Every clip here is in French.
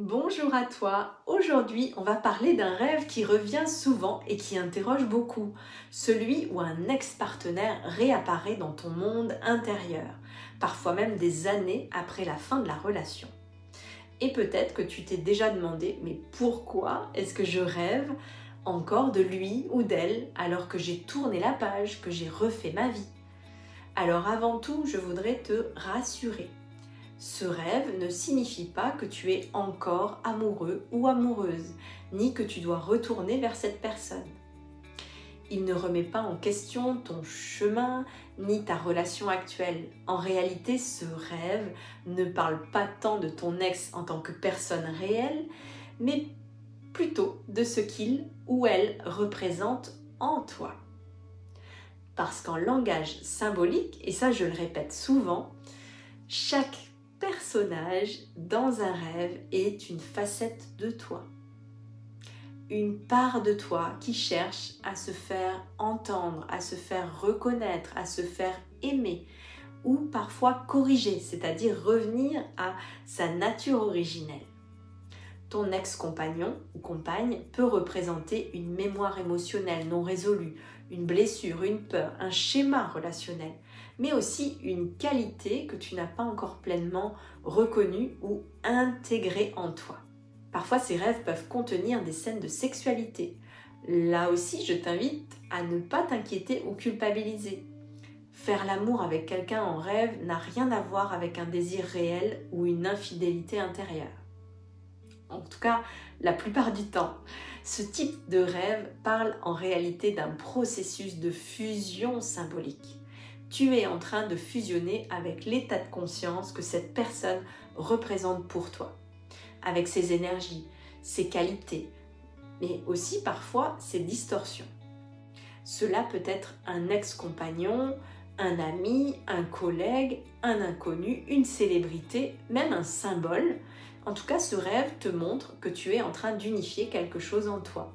Bonjour à toi, aujourd'hui on va parler d'un rêve qui revient souvent et qui interroge beaucoup, celui où un ex-partenaire réapparaît dans ton monde intérieur, parfois même des années après la fin de la relation. Et peut-être que tu t'es déjà demandé, mais pourquoi est-ce que je rêve encore de lui ou d'elle alors que j'ai tourné la page, que j'ai refait ma vie? Alors avant tout, je voudrais te rassurer. Ce rêve ne signifie pas que tu es encore amoureux ou amoureuse, ni que tu dois retourner vers cette personne. Il ne remet pas en question ton chemin ni ta relation actuelle. En réalité, ce rêve ne parle pas tant de ton ex en tant que personne réelle, mais plutôt de ce qu'il ou elle représente en toi. Parce qu'en langage symbolique, et ça je le répète souvent, chaque personnage dans un rêve est une facette de toi. Une part de toi qui cherche à se faire entendre, à se faire reconnaître, à se faire aimer ou parfois corriger, c'est-à-dire revenir à sa nature originelle. Ton ex-compagnon ou compagne peut représenter une mémoire émotionnelle non résolue, une blessure, une peur, un schéma relationnel, mais aussi une qualité que tu n'as pas encore pleinement reconnue ou intégrée en toi. Parfois, ces rêves peuvent contenir des scènes de sexualité. Là aussi, je t'invite à ne pas t'inquiéter ou culpabiliser. Faire l'amour avec quelqu'un en rêve n'a rien à voir avec un désir réel ou une infidélité intérieure. En tout cas, la plupart du temps, ce type de rêve parle en réalité d'un processus de fusion symbolique. Tu es en train de fusionner avec l'état de conscience que cette personne représente pour toi, avec ses énergies, ses qualités, mais aussi parfois ses distorsions. Cela peut être un ex-compagnon, un ami, un collègue, un inconnu, une célébrité, même un symbole. En tout cas, ce rêve te montre que tu es en train d'unifier quelque chose en toi.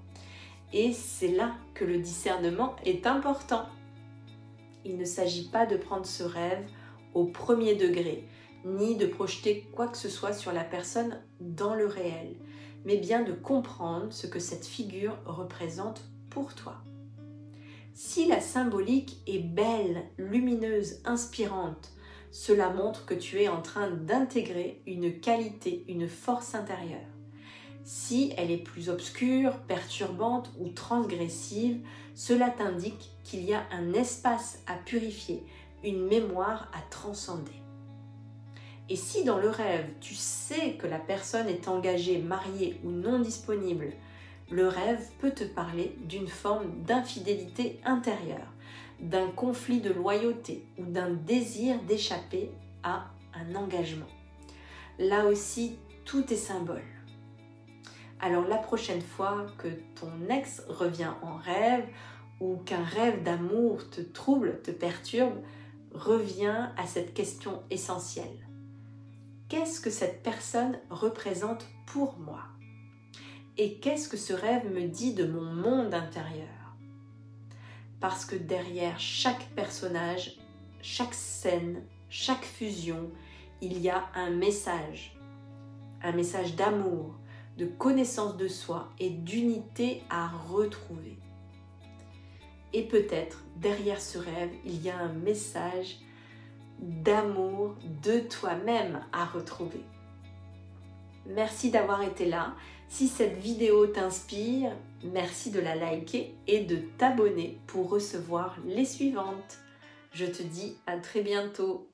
Et c'est là que le discernement est important. Il ne s'agit pas de prendre ce rêve au premier degré, ni de projeter quoi que ce soit sur la personne dans le réel, mais bien de comprendre ce que cette figure représente pour toi. Si la symbolique est belle, lumineuse, inspirante, cela montre que tu es en train d'intégrer une qualité, une force intérieure. Si elle est plus obscure, perturbante ou transgressive, cela t'indique qu'il y a un espace à purifier, une mémoire à transcender. Et si dans le rêve, tu sais que la personne est engagée, mariée ou non disponible, le rêve peut te parler d'une forme d'infidélité intérieure, d'un conflit de loyauté ou d'un désir d'échapper à un engagement. Là aussi, tout est symbole. Alors la prochaine fois que ton ex revient en rêve ou qu'un rêve d'amour te trouble, te perturbe, reviens à cette question essentielle. Qu'est-ce que cette personne représente pour moi ? Et qu'est-ce que ce rêve me dit de mon monde intérieur? Parce que derrière chaque personnage, chaque scène, chaque fusion, il y a un message d'amour, de connaissance de soi et d'unité à retrouver. Et peut-être derrière ce rêve, il y a un message d'amour de toi-même à retrouver. Merci d'avoir été là. Si cette vidéo t'inspire, merci de la liker et de t'abonner pour recevoir les suivantes. Je te dis à très bientôt.